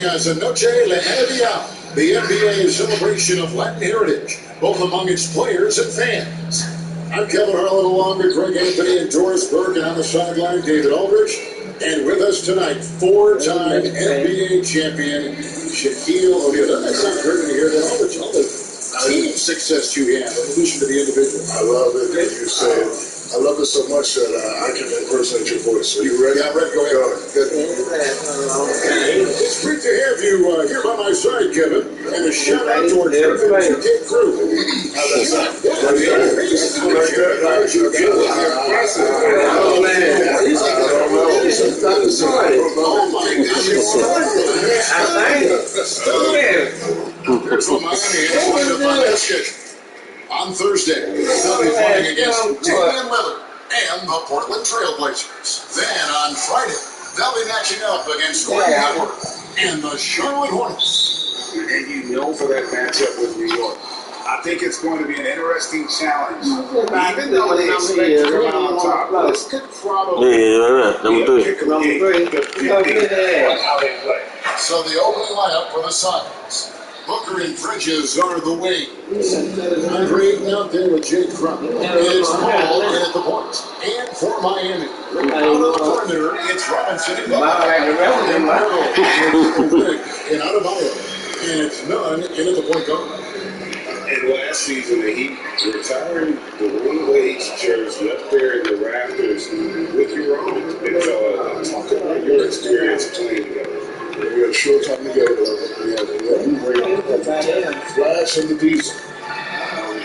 As a Noche La NBA, the NBA celebration of Latin heritage, both among its players and fans. I'm Kevin Harlan along with Greg Anthony and Doris Burke, and on the sideline, David Aldrich. And with us tonight, four-time NBA champion, Shaquille O'Neal. Doesn't that sound great to hear that? All the team success you have, in addition to the individual. I love it, as you said. I love it so much that I can impersonate your voice. So you ready? Yeah, ready. Go ahead. Good. It's great to have you here by my side, Kevin. And a shout out to our terrific 2K crew. On Thursday, they'll be playing against Damian Lillard and the Portland Trail Blazers. Then on Friday, they'll be matching up against Gordon Hayward and the Charlotte Hornets. And you know for that matchup with New York, I think it's going to be an interesting challenge. Even though they expect to come out on top, this could probably number three. How they play. So the opening lineup for the Suns. Booker and Bridges are the wings. Andre out there with Jay Crump. It's Paul in at the point. And for Miami, out of the perimeter, it's Robinson and out of Iowa. And it's Nunn in at the point guard. And last season, the Heat retiring the Dwyane Wade jersey up there in the rafters with your own. And so, talk about your experience playing together. We had a short time together. We had Flash and the Diesel.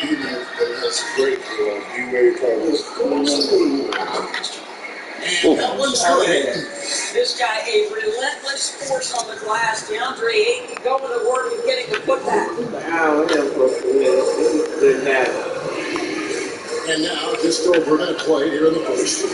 He had some great D-Wade problems. And that one's good. This guy, a relentless force on the glass. DeAndre Ayton going to work and getting the putback. And now just over a minute play here in the first.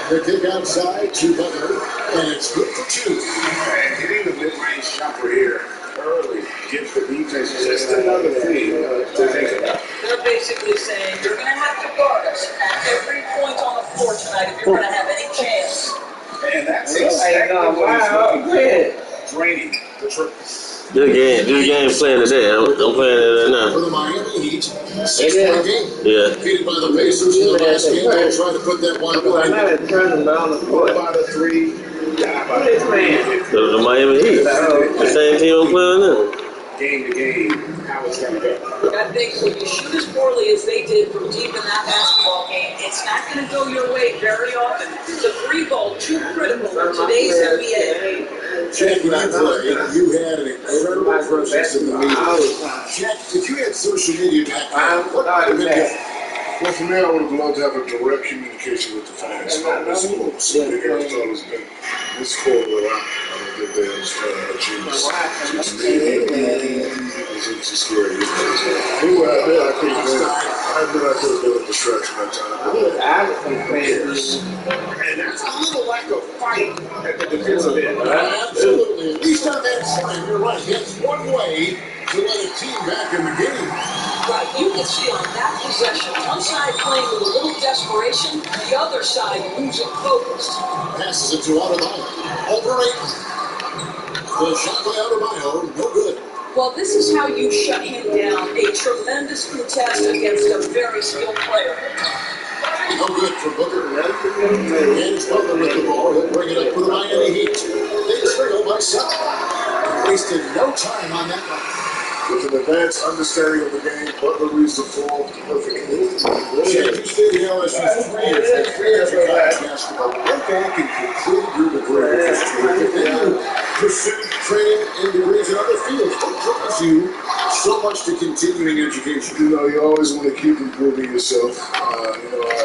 The kick outside to Butler, and it's good for two. And hitting the mid-range jumper here early gives the defense just another thing to think about. They're basically saying you're going to have to guard us at every point on the floor tonight if you're going to have any chance. And that's exactly what he's draining the troops. Good game playing today. I'm playing it right now. For the Miami Heat, 6-point game. Yeah. Defeated by the Pacers in the last game. They'll try to put that one behind them. What about a three? The Miami Heat. The same team I'm playing now. Game to game, how it's going to go. I think when you shoot as poorly as they did from deep in that basketball game, it's not going to go your way very often. The three ball too critical in today's NBA. Jack, when you played, you had an incredible presence in the media. Jack, if you had social media back then, what would have been different? Well, for me, I would have loved to have a direct communication with the fans. This close. I think every time it's been this cold where I don't think they understand how it's scary. Anyway, I could have been a distraction that time. And that's a little lack of fight at the defensive end. Absolutely. At least on that side, you're right. That's one way to let a team back in the game. Right, you can see on that possession, one side playing with a little desperation, the other side losing focus. Passes it to Adebayo. Over Ayton. The shot by Adebayo, no good. Well, this is how you shut him down. A tremendous contest against a very skilled player. No good for Booker. And Butler with the ball. He'll bring it up for the Miami Heat. They trail by 7. Wasted no time on that one. With an advanced understanding of the game, Butler reads the floor perfectly. Jack, you stayed in LSU 3 years of college basketball. Go back and complete your degree. Then you pursued training in degrees in other fields. What drives you so much to continuing education? You know, you always want to keep improving yourself. I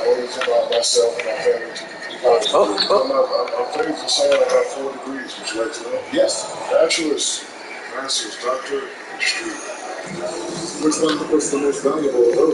always allow myself and my family to complete my degree. I'm famous for saying I got 4 degrees. Would you like to know? Yes. Bachelor's, master's, doctorate, and street. Which one was the most valuable of those?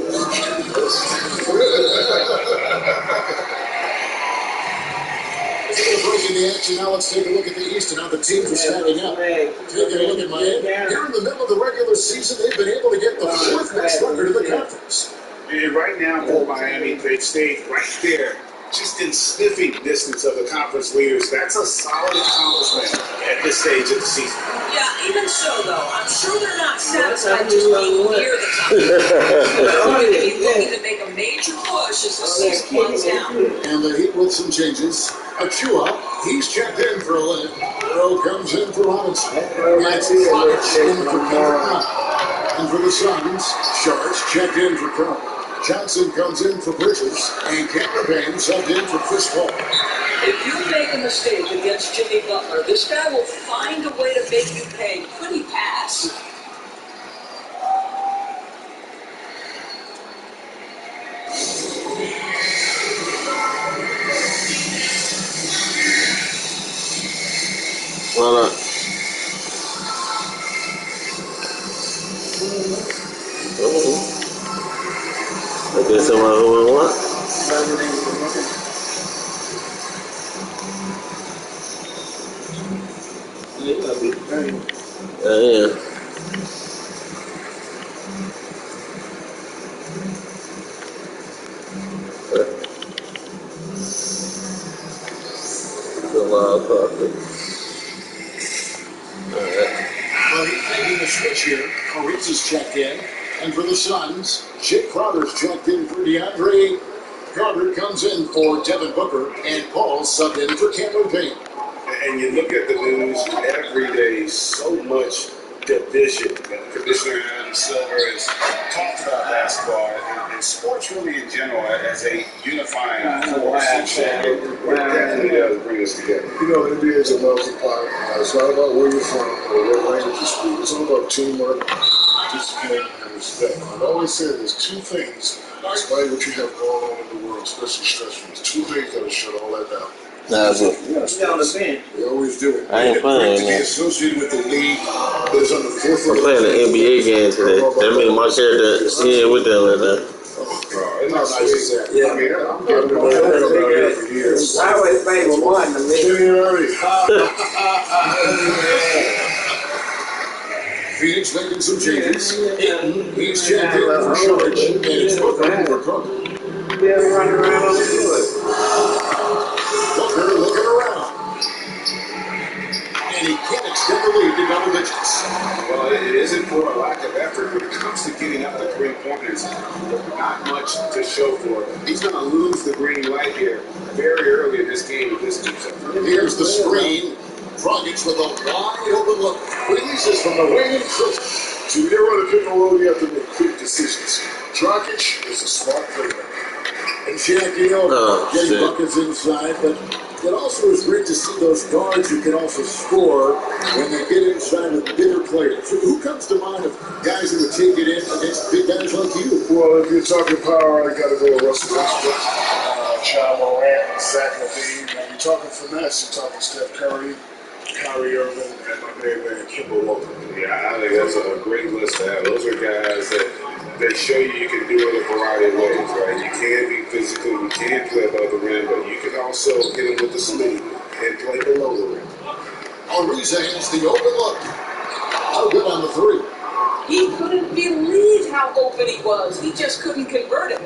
Breaking the action, now let's take a look at the East and how the teams are stacking up. Taking a look at Miami. Here in the middle of the regular season, they've been able to get the 4th best record in the conference. And right now for Miami, they stayed right there just in sniffing distance of the conference leaders. That's a solid accomplishment at this stage of the season. Yeah, even so, though, I'm sure they're not satisfied just being near the top. They're going to be looking to make a major push as the season winds down. And the Heat with some changes. Achua, he's checked in for a leg. Earl comes in for Robinson. That's Roberts in for Kevin. And for the Suns, Sharks checked in for Crow. Johnson comes in for Bridges. And Cameron subbed in for Chris Paul. If you make a mistake against Jimmy Butler, this guy will find a way to make you pay. Could he pass? Why not? I guess somebody who would want. Yeah. The wild card. Well, he's making the switch here. Ariz is checked in. And for the Suns, Jake Crowder's checked in for DeAndre. Crowder comes in for Devin Booker. And Paul subbed in for Cameron Payne. And you look at the news every day, so much division. Commissioner Adam Silver has talked about basketball and sports really in general as a unifying force. And so it definitely does bring us together. You know, NBA is a melting pot. It's not about where you're from or what language you speak. It's all about teamwork, discipline, and respect. I've always said there's two things, despite what you have going on in the world, especially stressful, there's two things that will shut all that down. That's it. They always do it. I ain't playing, To be man. associated with the league that is on the forefront. I'm playing the NBA game today. That means my character, he ain't with them right now. It's not How nice is that? I mean, I'm I've been around here for years. I always favor one to me. Kenny Early. Phoenix making some changes. Ayton, he's checked in for George. And it's Booker for Cook. They're running around on the field. Booker looking around. And he can't extend the lead to double digits. Well, it isn't for a lack of effort. When it comes to getting up the three-pointers, not much to show for it. He's going to lose the green light here very early in this game with this defense. Here's the screen. Dragic with a wide open look. Releases from the wing and Chris. See, when they run a pick and roll, you have to make quick decisions. Dragic is a smart player. And Jackie getting shit. buckets inside, but it also is great to see those guards who can also score when they get inside with bigger players. Who comes to mind of guys who would take it in against big guys like you? Well, if you're talking power, I got to go with Russell Westbrook, John Morant, Zach LaVine. If you're talking finesse, you're talking Steph Curry, Kyrie Irving, and my man Kemba Walker. Yeah, I think that's a great list to have. Those are guys that show you can do it a variety of ways, right? You can be physical, you can play above the rim, but you can also hit them with the sleeve and play below the rim. Ariza has the open look. How good on the three. He couldn't believe how open he was. He just couldn't convert it.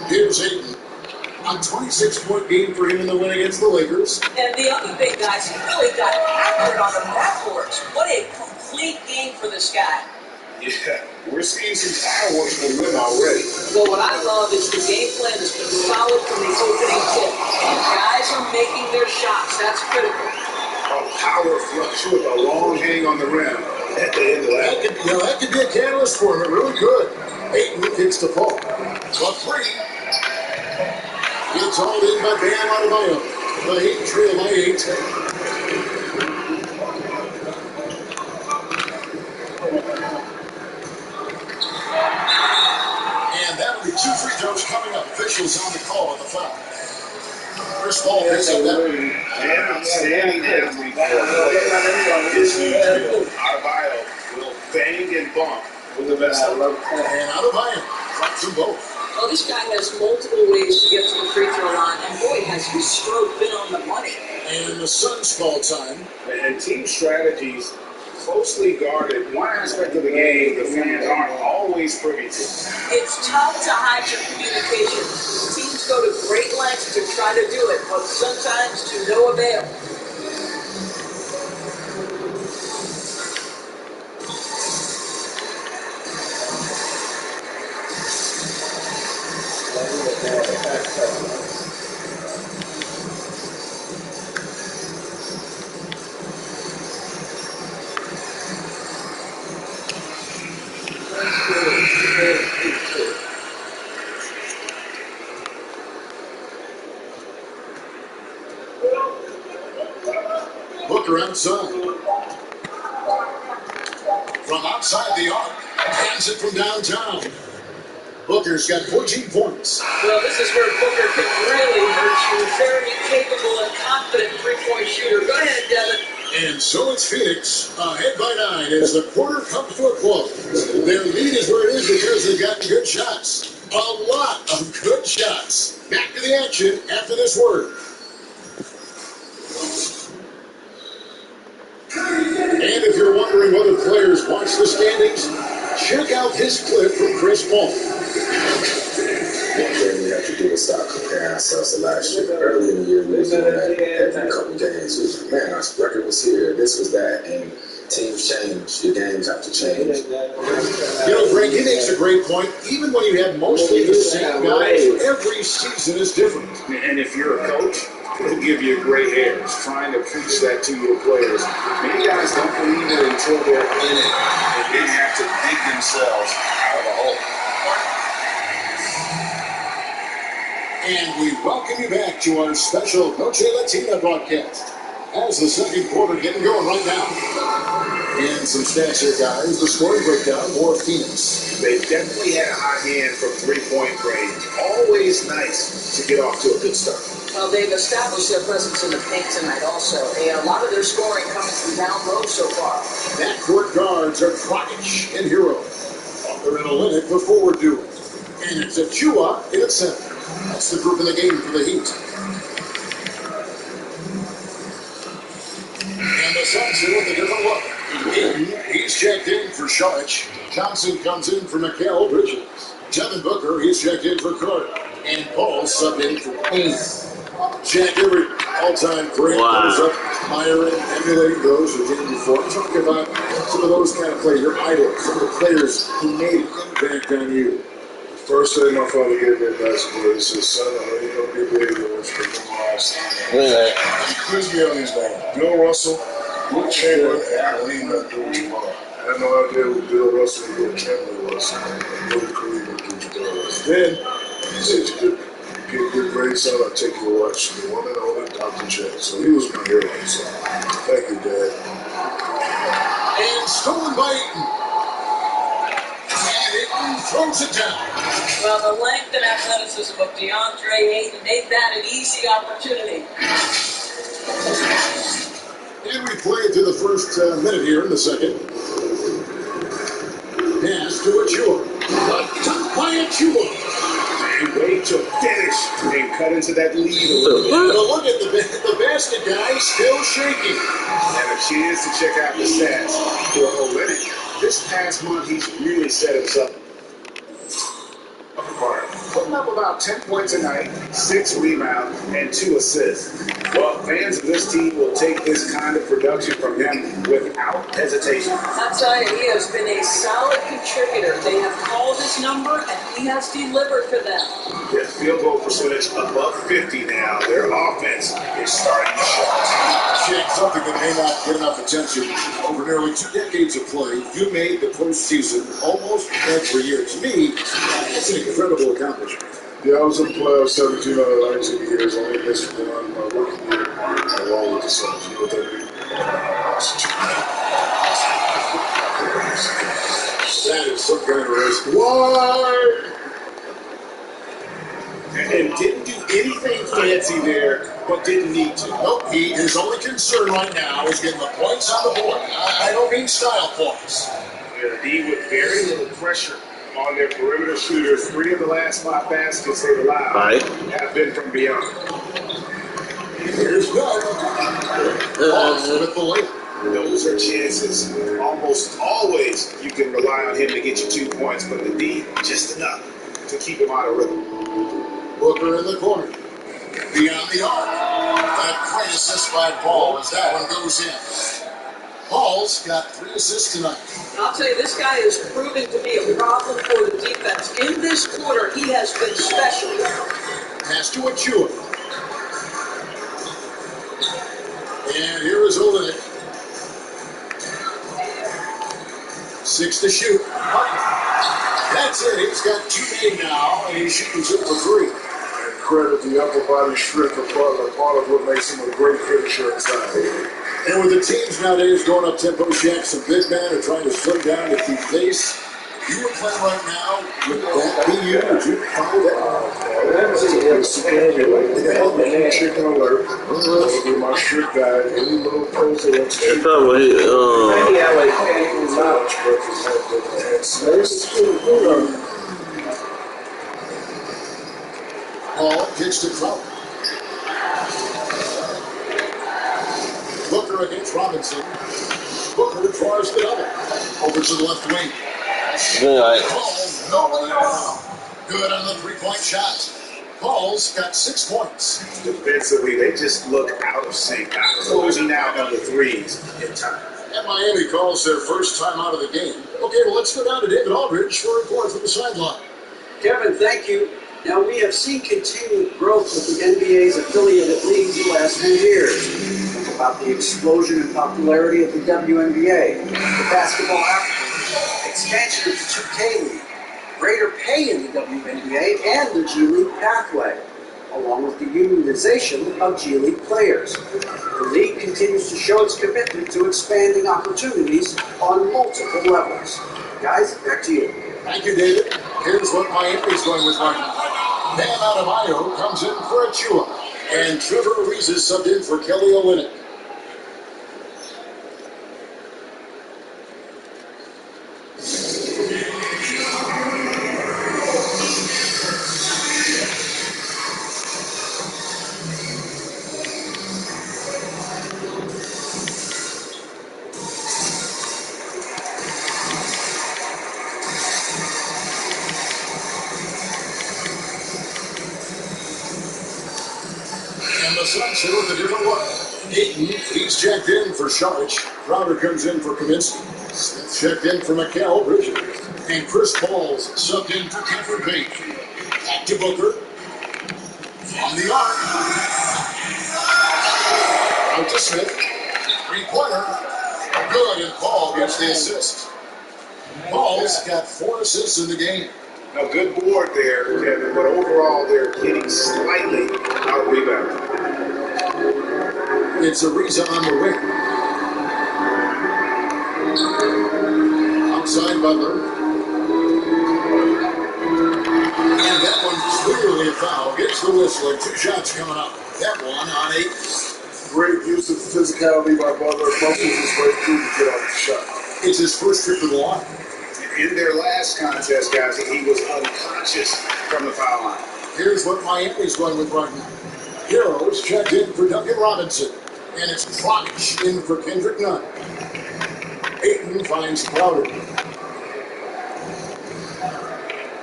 Here's Ayton. A 26-point game for him in the win against the Lakers. And the other big guys, he really got hammered on the backboards. What a complete game for this guy. Yeah, we're seeing some fireworks from them already. Well, what I love is the game plan has been solid from the opening tip. And guys are making their shots. That's critical. A power flush with a long hang on the rim at the end of that. That could be a catalyst for him. It really could. Ayton kicks the ball. But three. It's hauled in by Bam Adebayo. The Heat trail by 8. And that'll be 2 free throws coming up. Officials on the call at the foul. Chris Paul picks up that. And outstanding athlete for his huge. Adebayo will bang and bump with the best of them. And Adebayo drops them both. Well, this guy has multiple ways to get to the free throw line. And boy, has his stroke been on the money. And the Suns call time. And team strategies closely guarded, one aspect of the game the fans aren't always privy to. It's tough to hide your communication. Teams go to great lengths to try to do it, but sometimes to no avail. Booker outside. From outside the arc. Hands it from downtown. Booker's got 14 points. Well, this is where Booker can really hurt you. Very capable and confident three-point shooter. Go ahead, Devin. And so it's Phoenix, ahead by 9 as the quarter comes to a close. Their lead is where it is because they've gotten good shots. A lot of good shots. Back to the action after this word. And if you're wondering whether players watch the standings, check out this clip from Chris Paul. One thing we have to do is stop comparing ourselves to last year. Early in the year, we were doing that every couple games. It was, man, our record was here, this was that, and teams change. Your games have to change. You know, Greg, he makes a great point. Even when you have mostly the same guys, every season is different. And if you're a coach, it'll give you gray hairs trying to preach that to your players. Many guys don't believe it until they're in it and then have to dig themselves out of the hole. And we welcome you back to our special Noche Latina broadcast. As the second quarter getting going right now. And some stats here, guys. The scoring breakdown, more Phoenix. They definitely had a hot hand from three-point range. Always nice to get off to a good start. Well, they've established their presence in the paint tonight also. A lot of their scoring coming from down low so far. Backcourt guards are Dragic and Hero. Butler and Olynyk, the forward duo. And it's Achua in at center. That's the group in the game for the Heat. And the Suns in with a different look. He's checked in for Saric. Johnson comes in for Mikal Bridges. Devin Booker, he's checked in for Carter. And Paul subbed in for Payne. Jack Everett, all-time great. Wow. Admiring, emulating those who did it before. Talk about some of those kind of players, your idols, some of the players who made an impact on you. First thing my father gave me advice was, he said, son, I know you don't get big, but what's your last name? Chris Young's name. Bill Russell, Will Chamberlain, and Kareem Abdul-Jabbar. I had no idea who Bill Russell and Will Chamberlain was, and Will Kareem Abdul-Jabbar was. Then, he said, you get good grades, son, I'll take you to watch the one and only Dr. J. So he was my hero, so thank you, Dad. And stolen by Ayton. And Ayton throws it down. Well, the length and athleticism of DeAndre Ayton made that an easy opportunity. And we play it to the first minute here in the second. Pass to Achua. Top by Achua. And wait to finish and cut into that lead a little bit. But look at the basket guy still shaking. And a chance to check out the stats for Olynyk. This past month, he's really set himself apart. Putting up about 10 points a night, 6 rebounds, and 2 assists. Well, fans of this team will take this kind of production from him without hesitation. I'll tell you, he has been a solid contributor. They have called his number, and he has delivered for them. His field goal percentage above 50 now. Their offense is starting to show. Shake, something that may not get enough attention. Over nearly 2 decades of play, you made the postseason almost every year. To me, that's an incredible accomplishment. Yeah, I was in the playoffs 17 out of 19 years. Only missed one my rookie year along with the Suns. You know what that means? That is some kind of race. Why? And didn't do anything fancy there, but didn't need to. Nope, his only concern right now is getting the points on the board. I don't mean style points. The D with very little pressure on their perimeter shooters. 3 of the last 5 baskets they've allowed have been from beyond. Here's Doug. Off with the layup. those are chances. Almost always you can rely on him to get you 2 points, but the D, just enough to keep him out of rhythm. Booker in the corner. Beyond the arc. That great assist by Paul as that one goes in. Paul's got 3 assists tonight. I'll tell you, this guy is proving to be a problem for the defense. In this quarter, he has been special. Pass to Achua. And here is Olenek. 6 to shoot. That's it. He's got 2 made now, and he's shooting 2 for 3. And credit the upper body strength of Butler, part of what makes him a great finisher inside. And with the teams nowadays going up tempo, Shaq, some big men are trying to slow down to keep pace. You were playing right now, would that be you? Would you follow that? Chicken alert. That'll be my strict guy. Any little post that wants to That's probably Paul gets to Crowder. Booker against Robinson. Booker tries the double. Over to the left wing. Paul, nobody around. Good on the 3-point shot. Paul's got 6 points. Defensively, they just look out of sync, not closing out on the threes in time. And Miami calls their first time out of the game. Okay, well, let's go down to David Aldridge for a report from the sideline. Kevin, thank you. Now, we have seen continued growth with the NBA's affiliated leagues the last few years. Think about the explosion in popularity of the WNBA, the basketball Africa, expansion of the 2K League, greater pay in the WNBA, and the G League pathway, along with the unionization of G League players. The league continues to show its commitment to expanding opportunities on multiple levels. Guys, back to you. Thank you, David. Here's what Miami's going with right now. Bam Adebayo comes in for Achua. And Trevor Ariza is subbed in for Kelly Olynyk. And the Suns hit with a different one. Ayton, he's checked in for Saric. Crowder comes in for Kaminsky. Smith checked in for Mikal Bridges. And Chris Paul's subbed in for Cameron Payne. Back to Booker. On the arc. Out to Smith. 3-pointer. Good, and Paul gets the assist. Paul's got 4 assists in the game. Now, good board there, Kevin, but overall they're getting slightly out-rebounded. It's Ariza on the wing. Outside Butler. And that one clearly a foul. Gets the whistle and 2 shots coming up. That one on 8. Great use of physicality by Butler. Muscles his way through to get out the shot. It's his first trip to the line. In their last contest, guys, he was unconscious from the foul line. Here's what Miami's going with right now. Heroes checked in for Duncan Robinson. And it's Kronic in for Kendrick Nunn. Ayton finds Crowder.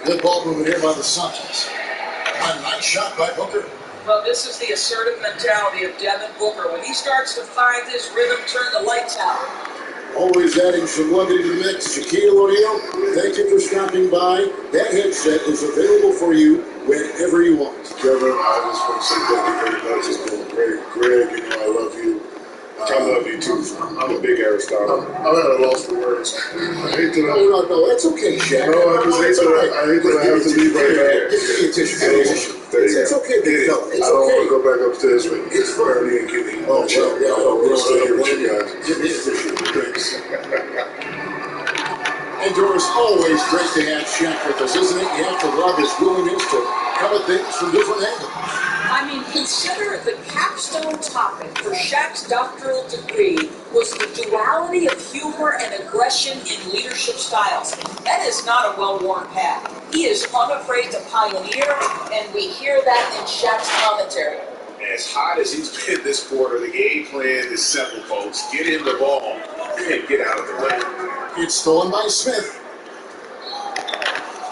Good ball movement here by the Suns. A nice shot by Booker. Well, this is the assertive mentality of Devin Booker. When he starts to find his rhythm, turn the lights out. Always adding some levity to the mix. Shaquille O'Neal, thank you for stopping by. That headset is available for you whenever you want. Kevin, I just want to say thank you very much. It's been great. Greg, you know I love you. I love you too. I'm a big Aristotle. I'm at a loss for words. I hate that No, that's okay, Shaq. I just hate that I have to leave right now. Give me a tissue. It's okay, big fella. It's I don't want to okay. go back upstairs with you. It's fine. Bernie and give me Oh, chill. yeah, We'll stay here with you guys. Give me a tissue. Thanks. And Doris, always great to have Shaq with us, isn't it? You have to love his willingness to come at things from different angles. I mean, consider the capstone topic for Shaq's doctoral degree was the duality of humor and aggression in leadership styles. That is not a well-worn path. He is unafraid to pioneer, and we hear that in Shaq's commentary. As hot as he's been this quarter, the game plan is simple, folks. Get him the ball and get out of the way. It's stolen by Smith.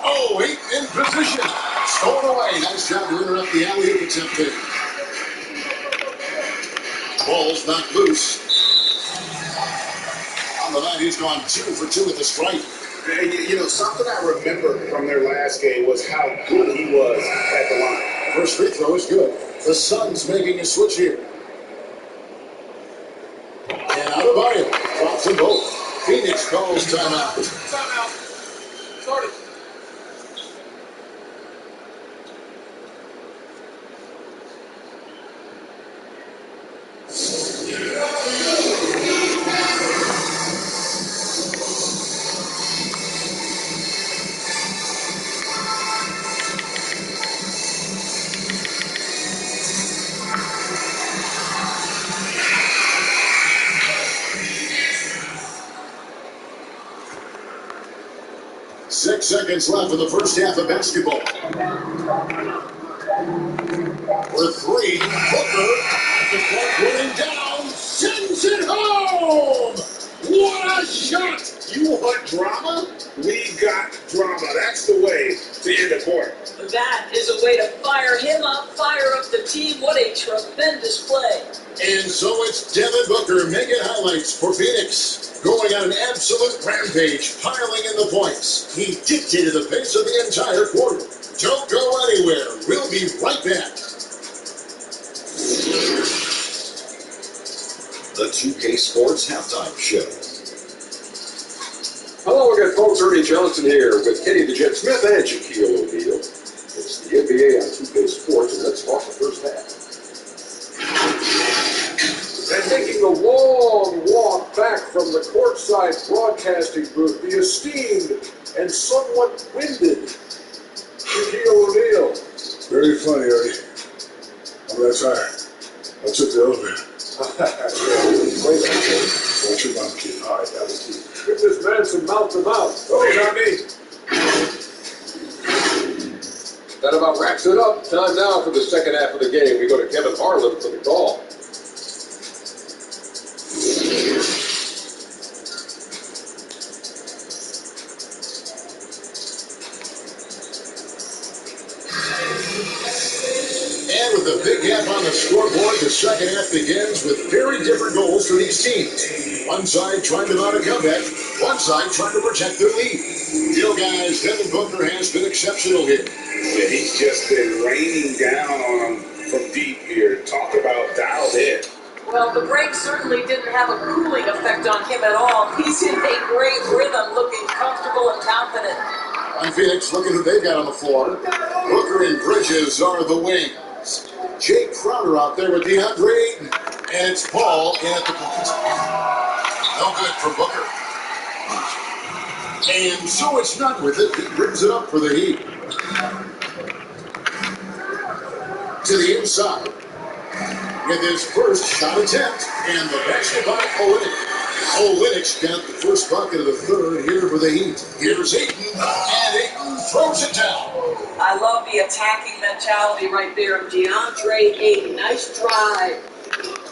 Oh, 8 in position. Stolen away. Nice job to interrupt the alley-oop attempt there. Ball's not loose. On the night, he's gone 2 for 2 at the strike. You know, something I remember from their last game was how good he was at the line. First free throw is good. The Suns making a switch here. And Adebayo drops them both. Phoenix calls timeout. Timeout. Started. Six seconds left in the first half of basketball. For 3, Booker, the clock running down, sends it home! What a shot! You want drama? We got drama. That's the way to end the quarter. That is a way to fire him up, fire up the team. What a tremendous play. And so it's Devin Booker making highlights for Phoenix. Going on an absolute rampage, piling in the points. He dictated the pace of the entire quarter. Don't go anywhere. We'll be right back. The 2K Sports Halftime Show. Hello again, folks. Ernie Johnson here with Kenny the Jet Smith and Shaquille O'Neal. It's the NBA on 2K Sports, and let's talk the first half. And taking a long walk back from the courtside broadcasting booth, the esteemed and somewhat winded Shaquille O'Neal. Very funny, Ernie. I'm that tired. I took the elevator. Watch your mouth, kid. All right, that was key. Give this man some mouth to mouth. Oh, not me. That about wraps it up. Time now for the second half of the game. We go to Kevin Harlan for the call. And with a big gap on the scoreboard, the second half begins with very different goals for these teams. One side trying to mount a comeback, one side trying to protect their lead. You know, guys, Devin Booker has been exceptional here. Yeah, he's just been raining down on them from deep here. Talk about dialed in. Well, the break certainly didn't have a cooling effect on him at all. He's in a great rhythm, looking comfortable and confident. On Phoenix, looking who they've got on the floor. Booker and Bridges are the wings. Jay Crowder out there with DeAndre Ayton. And it's Paul in at the point. No good for Booker. And so it's not with it. He brings it up for the Heat. To the inside. With his first shot attempt. And the basket by Olynyk. Olynyk got the first bucket of the third here for the Heat. Here's Ayton. And Ayton throws it down. I love the attacking mentality right there of DeAndre Ayton. Nice drive.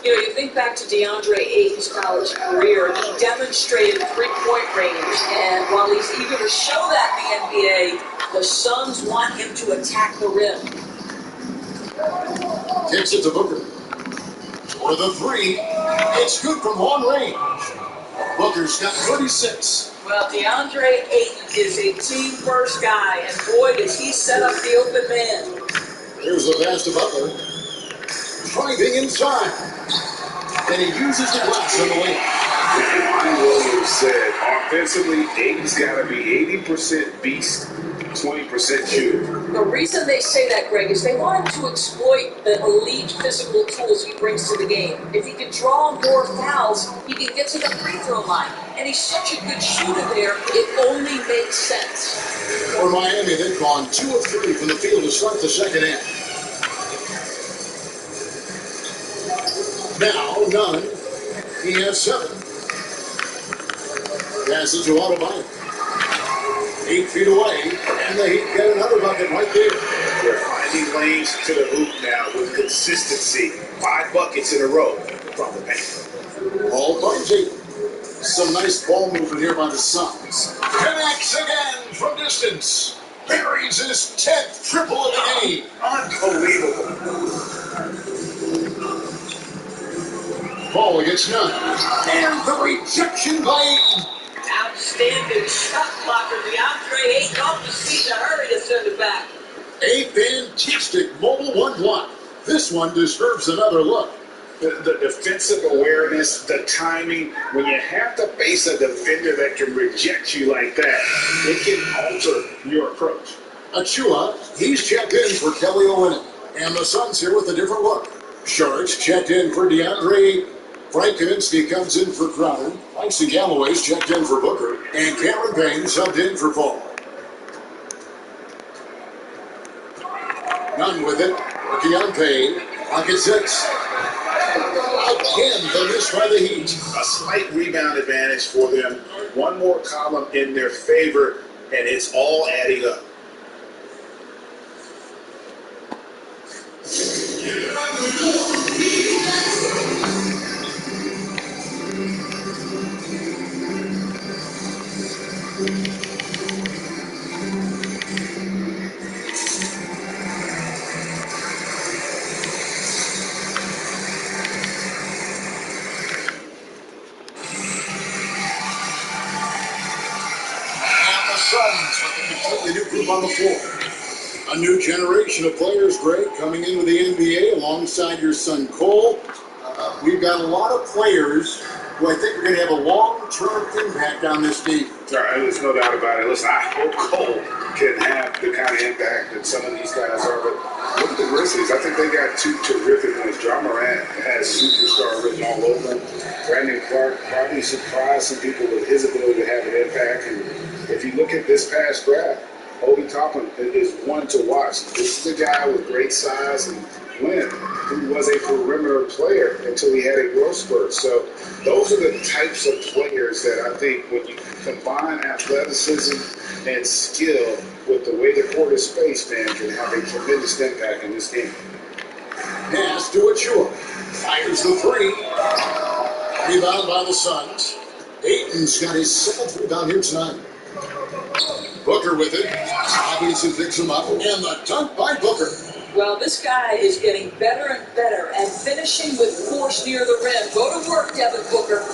You know, you think back to DeAndre Ayton's college career, he demonstrated three-point range, and while he's eager to show that in the NBA, the Suns want him to attack the rim. Kicks it to Booker. For the three, it's good from long range. Booker's got 36. Well, DeAndre Ayton is a team-first guy, and boy, does he set up the open man. Here's the pass to Butler. Driving inside. And he uses the glass on the wing. Monty Williams said, offensively, Ayton's got to be 80% beast, 20% shooter. The reason they say that, Greg, is they want him to exploit the elite physical tools he brings to the game. If he can draw more fouls, he can get to the free throw line. And he's such a good shooter there, it only makes sense. For Miami, they've gone 2 of 3 from the field to start the second half. Now, none. He has 7. Passes to Adebayo. 8 feet away, and the Heat get another bucket right there. They're finding He lanes to the hoop now with consistency. 5 buckets in a row from the paint. Ball Bungie. Some nice ball movement here by the Suns. Connects again from distance. Buries his 10th triple of the game. Unbelievable. Ball against none. And the rejection by Ayton. Outstanding shot blocker, DeAndre Ayton off his feet in a hurry to send it back. A fantastic mobile one block. This one deserves another look. The defensive awareness, the timing, when you have to face a defender that can reject you like that, it can alter your approach. Achua, he's checked in for Kelly Olynyk. And the Suns here with a different look. Sharks checked in for DeAndre. Frank Kaminsky comes in for Crowder. Langston Galloway's checked in for Booker. And Cameron Payne subbed in for Paul. None with it. Working on Payne. Pocket 6. Again, the miss by the Heat. A slight rebound advantage for them. One more column in their favor, and it's all adding up. Suns with a completely new group on the floor. A new generation of players, Greg, coming into the NBA alongside your son Cole. We've got a lot of players who I think are going to have a long-term impact on this team. There's no doubt about it. Listen, I hope Cole can have the kind of impact that some of these guys are. But look at the Grizzlies. I think they got 2 terrific ones. Ja Morant has superstar written all over him. Brandon Clark probably surprised some people with his ability to have an impact. And if you look at this past draft, Obi Toppin is one to watch. This is a guy with great size and length who was a perimeter player until he had a growth spurt. So those are the types of players that I think when you combine athleticism and skill with the way the court is spaced, man, can have a tremendous impact in this game. Pass to Achua. Fires the 3. Rebound by the Suns. Ayton's got his 7th rebound here tonight. Booker with it. Robinson picks him up. And the dunk by Booker. Well, this guy is getting better and better and finishing with force near the rim. Go to work, Devin Booker.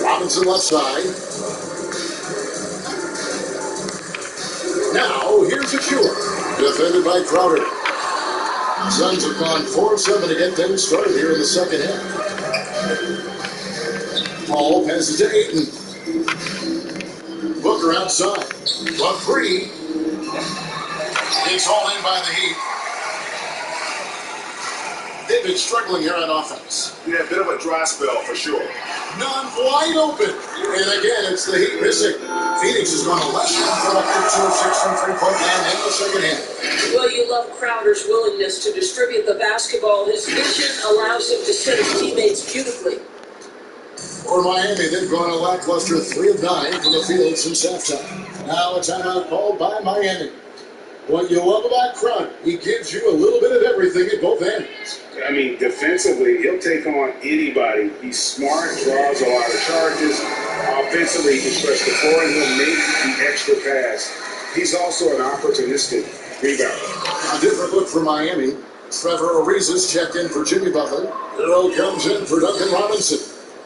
Robinson left side. Now, here's Achua. Defended by Crowder. Suns have gone 4-7 to get things started here in the second half. Paul passes to Ayton. Booker outside. 1-3. It's all in by the Heat. They've been struggling here on offense. Yeah, a bit of a dry spell for sure. None wide open. And again, it's the Heat missing. Phoenix has gone 11 productive, 2 of 6 from three-point land in the second half. Well, you love Crowder's willingness to distribute the basketball. His vision allows him to set his teammates beautifully. For Miami, they've gone a lackluster 3 of 9 from the field since halftime. Now a timeout called by Miami. What you love about Crowder, he gives you a little bit of everything at both ends. I mean, defensively, he'll take on anybody. He's smart, draws a lot of charges. Offensively, he can stretch the floor and he'll make the extra pass. He's also an opportunistic rebounder. A different look for Miami. Trevor Ariza's checked in for Jimmy Butler. Hero comes in for Duncan Robinson.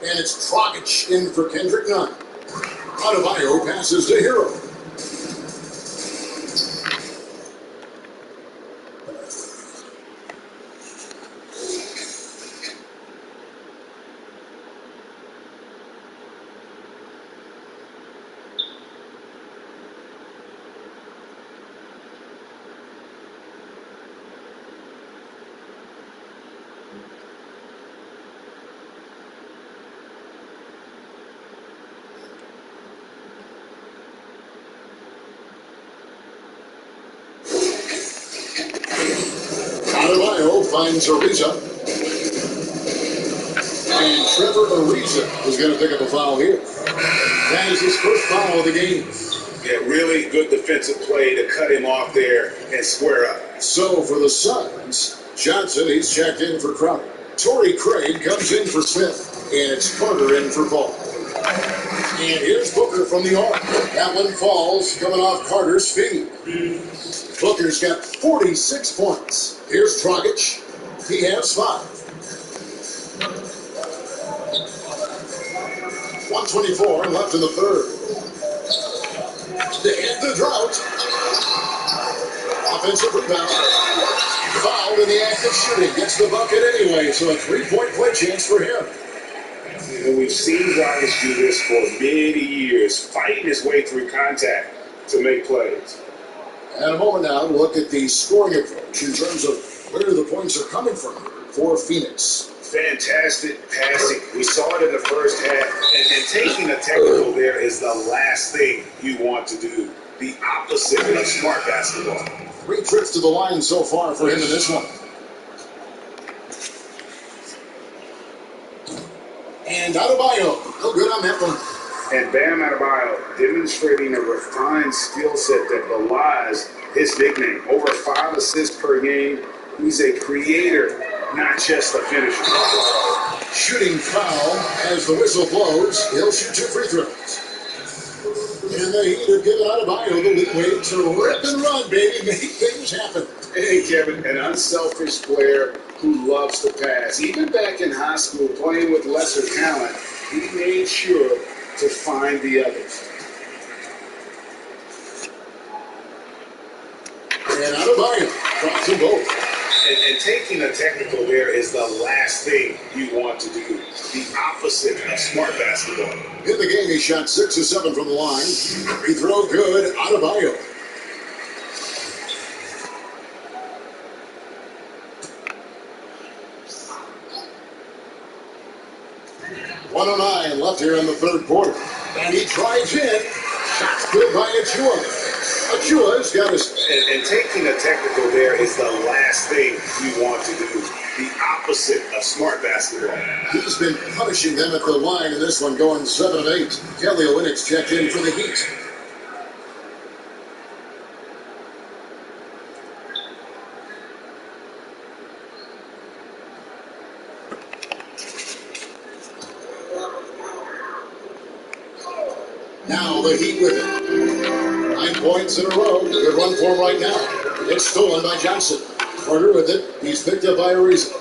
And it's Dragic in for Kendrick Nunn. Adebayo passes to Hero. finds Ariza. And Trevor Ariza is going to pick up a foul here. That is his first foul of the game. Yeah, really good defensive play to cut him off there and square up. So for the Suns, Johnson, he's checked in for Crowder. Torrey Craig comes in for Smith. And it's Carter in for Ball. And here's Booker from the arc. That one falls, coming off Carter's feet. Booker's got 46 points. Here's Dragic. He has 5. 124 left in the third. To end the drought. Offensive rebound. Fouled in the act of shooting. Gets the bucket anyway, so a 3-point play chance for him. And we've seen Dragic do this for many years, fighting his way through contact to make plays. And a moment now to look at the scoring approach in terms of where the points are coming from for Phoenix. Fantastic passing. We saw it in the first half. And taking a technical there is the last thing you want to do. The opposite of smart basketball. 3 trips to the line so far for him in this one. And Adebayo, no good on that one. And Bam Adebayo demonstrating a refined skill set that belies his nickname. Over 5 assists per game. He's a creator, not just a finisher. Shooting foul as the whistle blows. He'll shoot 2 free throws. And the Heat have given Adebayo the leeway to rip and run, baby. Make things happen. Hey, Kevin, an unselfish player who loves to pass. Even back in high school, playing with lesser talent, he made sure to find the others. And Adebayo drops them both. And taking a technical there is the last thing you want to do. The opposite of smart basketball. In the game, he shot 6 of 7 from the line. Free throw good, Adebayo. .109 left here in the third quarter. And he drives in. Shots good by Achua. Achua's got his... And taking a technical there is the last thing you want to do. The opposite of smart basketball. He's been punishing them at the line in this one, going 7 of 8. Kelly Olynyk checked in for the Heat. Now the Heat with it. 9 points in a row. Good run for him right now. It's stolen by Johnson. Carter with it. He's picked up by Ariza.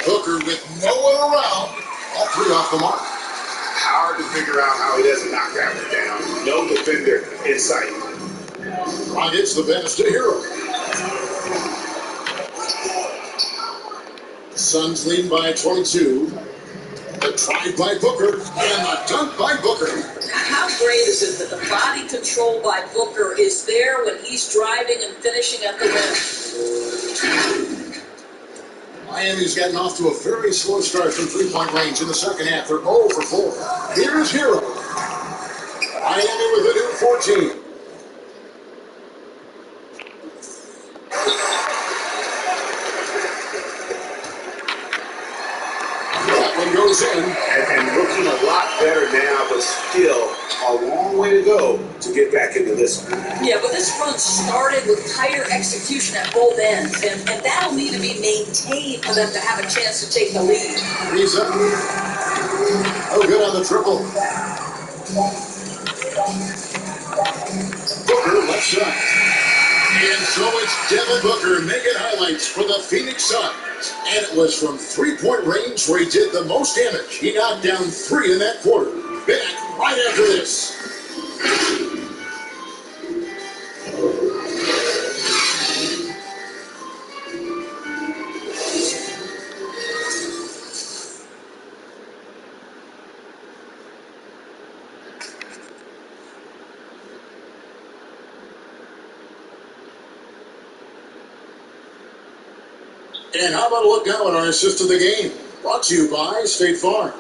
Booker with no one around. All 3 off the mark. Hard to figure out how he doesn't knock that one down. No defender in sight. Rockets the bench to Hero. Suns lead by 22. The drive by Booker and the dunk by Booker. How great is it that the body control by Booker is there when he's driving and finishing at the rim? Miami's gotten off to a very slow start from 3-point range in the second half. They're 0 for 4. Here's Hero. Miami with a new 14. Goes in and looking a lot better now, but still a long way to go to get back into this one. Yeah, but this run started with tighter execution at both ends, and that'll need to be maintained for them to have a chance to take the lead. Ariza. Oh, good on the triple. Booker left side. And so it's Devin Booker making highlights for the Phoenix Suns. And it was from 3-point range where he did the most damage. He knocked down 3 in that quarter. Back right after this. And how about a look now at our assist of the game? Brought to you by State Farm.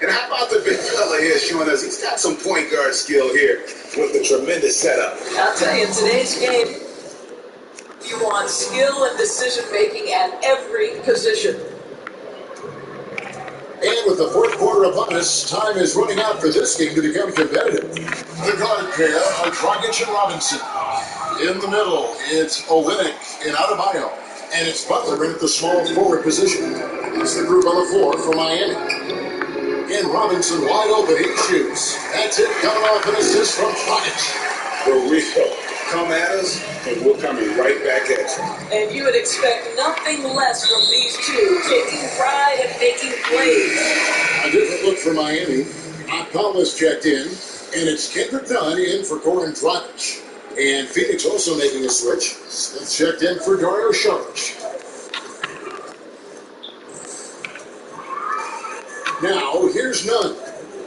And how about the big fella here showing us he's got some point guard skill here with the tremendous setup. I'll tell you, in today's game, You want skill and decision making at every position. And with the fourth quarter upon us, time is running out for this game to become competitive. The guard pair are Dragic and Robinson. In the middle, it's Olynyk and Adebayo. And it's Butler in at the small forward position. It's the group on the floor for Miami. And Robinson wide open, he shoots. That's it, coming off an assist from Dragic. For real. Come at us, and we're coming right back at you. And you would expect nothing less from these two, taking pride and making plays. A different look for Miami. Akpala's checked in, and it's Kendrick Nunn in for Goran Dragic. And Phoenix also making a switch. Smith checked in for Dario Saric. Now, here's Nunn.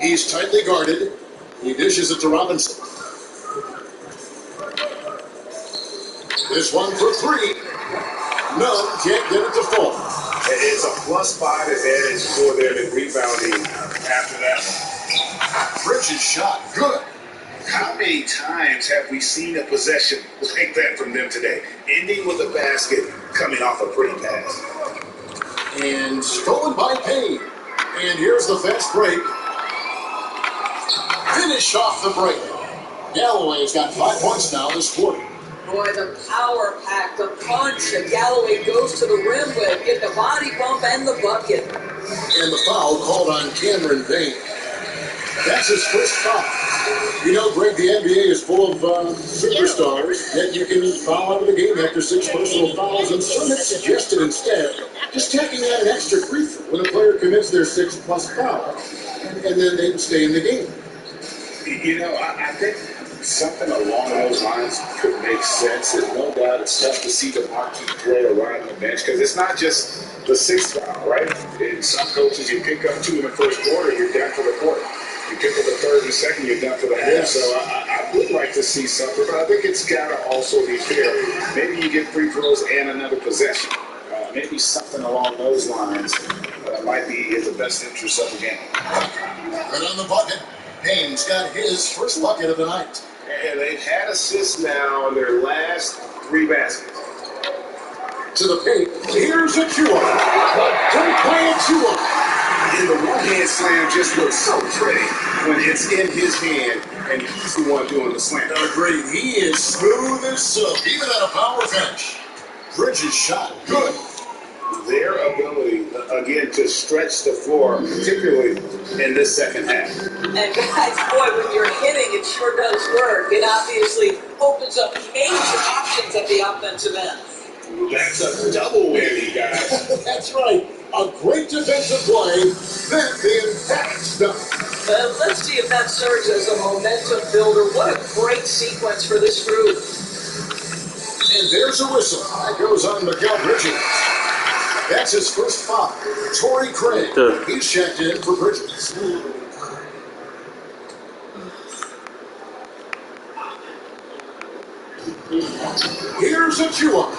He's tightly guarded. He dishes it to Robinson. This one for three. Nunn can't get it to fall. It's a +5 advantage for them in rebounding after that one. Bridges shot good. How many times have we seen a possession like that from them today? Ending with a basket, coming off a pretty pass. And stolen by Payne. And here's the fast break. Finish off the break. Galloway's got 5 points now this quarter. Boy, the power pack, the punch that Galloway goes to the rim with, get the body bump and the bucket. And the foul called on Cameron Payne. That's his first foul. You know, Greg, the NBA is full of superstars, yet you can foul out of the game after 6 personal fouls, and some have suggested instead just taking out an extra free throw when a player commits their 6+ foul, and then they can stay in the game. You know, I think something along those lines could make sense. And no doubt it's tough to see the marquee player riding the bench because it's not just the 6th foul, right? In some coaches, you pick up 2 in the first quarter, you're done for the quarter. You pick up the 3rd and 2nd, you're done for the half. Yes. So I would like to see something, but I think it's got to also be fair. Maybe you get free throws and another possession. Maybe something along those lines might be in the best interest of the game. Right on the bucket. Payne's got his first bucket of the night. And they've had assists now in their last 3 baskets. To the paint. Here's Achua. Don't play Achua. And the one-hand slam just looks so pretty when it's in his hand and he's the one doing the slam. Agreed. He is smooth as silk, even at a power finish. Bridges shot good. Their ability, again, to stretch the floor, particularly in this second half. And guys, boy, when you're hitting, it sure does work. It obviously opens up major options at the offensive end. That's a double whammy, guys. That's right. A great defensive play, then the emphatic stuff. Let's see if that serves as a momentum builder. What a great sequence for this group. And there's a whistle. That goes on Mikal Bridges. That's his first foul. Torrey Craig. He's checked in for Bridges. Here's Achua.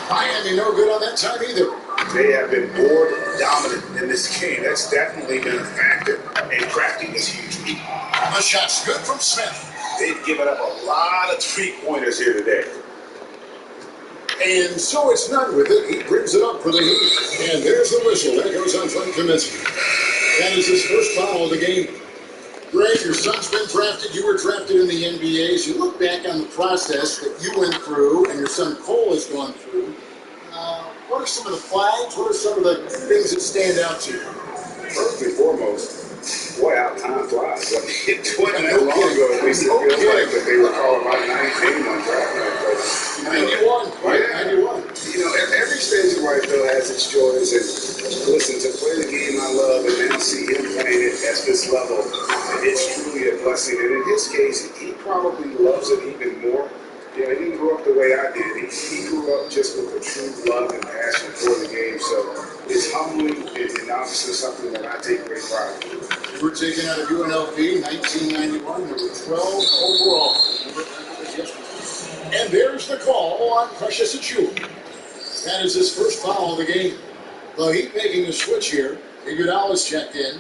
Miami no good on that time either. They have been board dominant in this game. That's definitely been a factor in crafting this huge lead. The shot's good from Smith. They've given up a lot of 3-pointers here today. And so it's Nunn with it. He brings it up for the Heat. And there's the whistle. That goes on Frank Kaminsky. That is his first foul of the game. Greg, your son's been drafted. You were drafted in the NBA. As you look back on the process that you went through and your son Cole has gone through, what are some of the flags? What are some of the things that stand out to you? First and foremost, boy, how time flies. I mean, it wasn't that long ago, at least it feels like that they were calling my 91 draft night. 91, right? 91. You know, every stage of life, though, has its joys. And listen, to play the game I love and now see him playing it at this level, it's truly a blessing. And in his case, he probably loves it even more. You know, he didn't grow up the way I did. He grew up just with a true love and passion for the game. So it's humbling and obviously something that I take great pride in. You were taken out of UNLV 1991, number 12 overall. And there's the call on Precious Achua. That is his first foul of the game. The Heat making a switch here. Iguodala's checked in.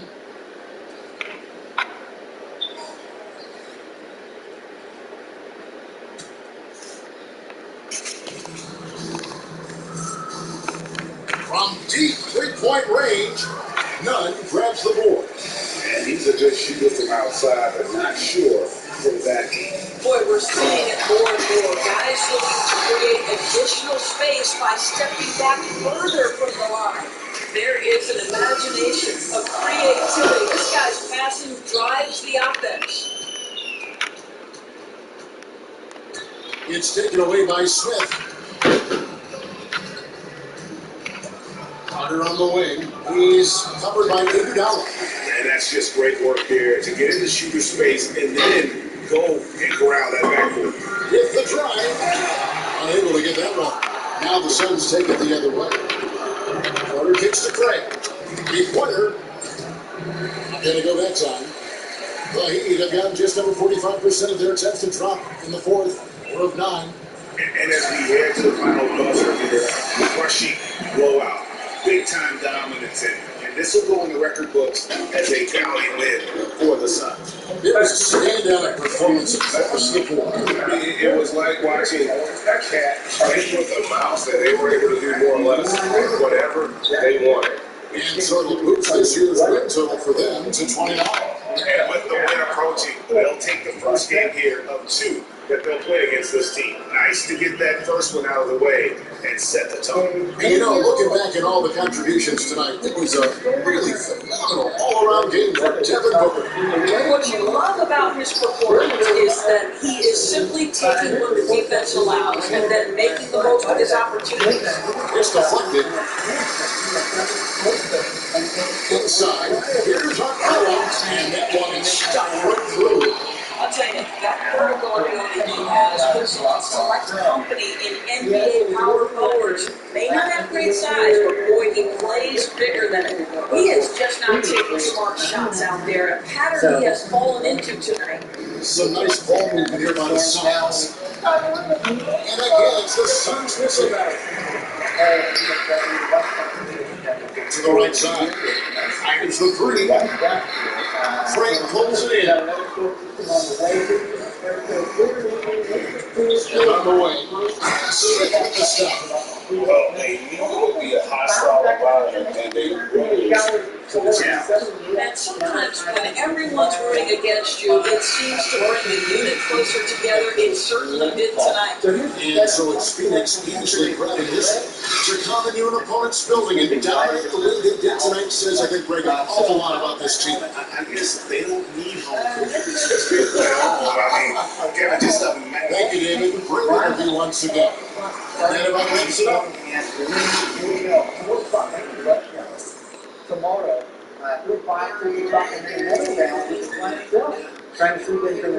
three-point range. Nunn grabs the board. And he's a good shooter from outside, but not sure from that end. Boy, we're seeing it more and more. Guys looking to create additional space by stepping back further from the line. There is an imagination, a creativity. This guy's passing drives the offense. It's taken away by Smith. Hunter on the wing. He's covered by Iguodala. And that's just great work there to get into shooter space and then go and corral that backcourt. With the drive. Unable to get that one. Now the Suns take it the other way. Carter kicks to Craig. Three-pointer. Not going to go that time. The Heat have gotten just over 45% of their attempts to drop in the fourth. 4 of 9. And as we head to the final buzzer here, crushing blowout. Big-time dominance. And this will go in the record books as a valiant win for the Suns. It was a standout performance across the board. It was like watching a cat play with a mouse, and they were able to do more or less whatever they wanted. And so it moves this year's win total for them to 29. And with the win approaching, they'll take the first game here of 2 that they'll play against this team. Nice to get that first one out of the way and set the tone. And you know, looking back at all the contributions tonight, it was a really phenomenal all-around game for Devin Booker. What you love about his performance is that he is simply taking what the defense allows and then making the most of his opportunities. It's deflected. Inside. Here's our Collins, and that one is stuck right through. I'll tell you, that vertical ability he has puts him in select company in NBA power forwards. May not have great size, but boy, he plays bigger than it. He is just not taking smart shots out there, a pattern he has fallen into tonight. Some nice ball movement here by the Suns. And again, it's the Suns missing. To the right side. It's the 3. Frank pulls it in. And on the way. Smith with the stop. Well, they knew it would be a hostile environment, and they rose to the challenge. And sometimes when everyone's rooting against you, it seems to bring the unit closer together. It certainly did tonight. And so it's Phoenix easily grabbing this. They're coming to an opponent's building and dominate the way they did tonight says, I think, Greg, an awful lot about this team. I guess they don't need home court. It's good for home. I mean, Kevin, just a man. Thank you, David. Great interview once again. And everybody wraps it up. Tomorrow, we'll find through talking in another round. Trying to see if they can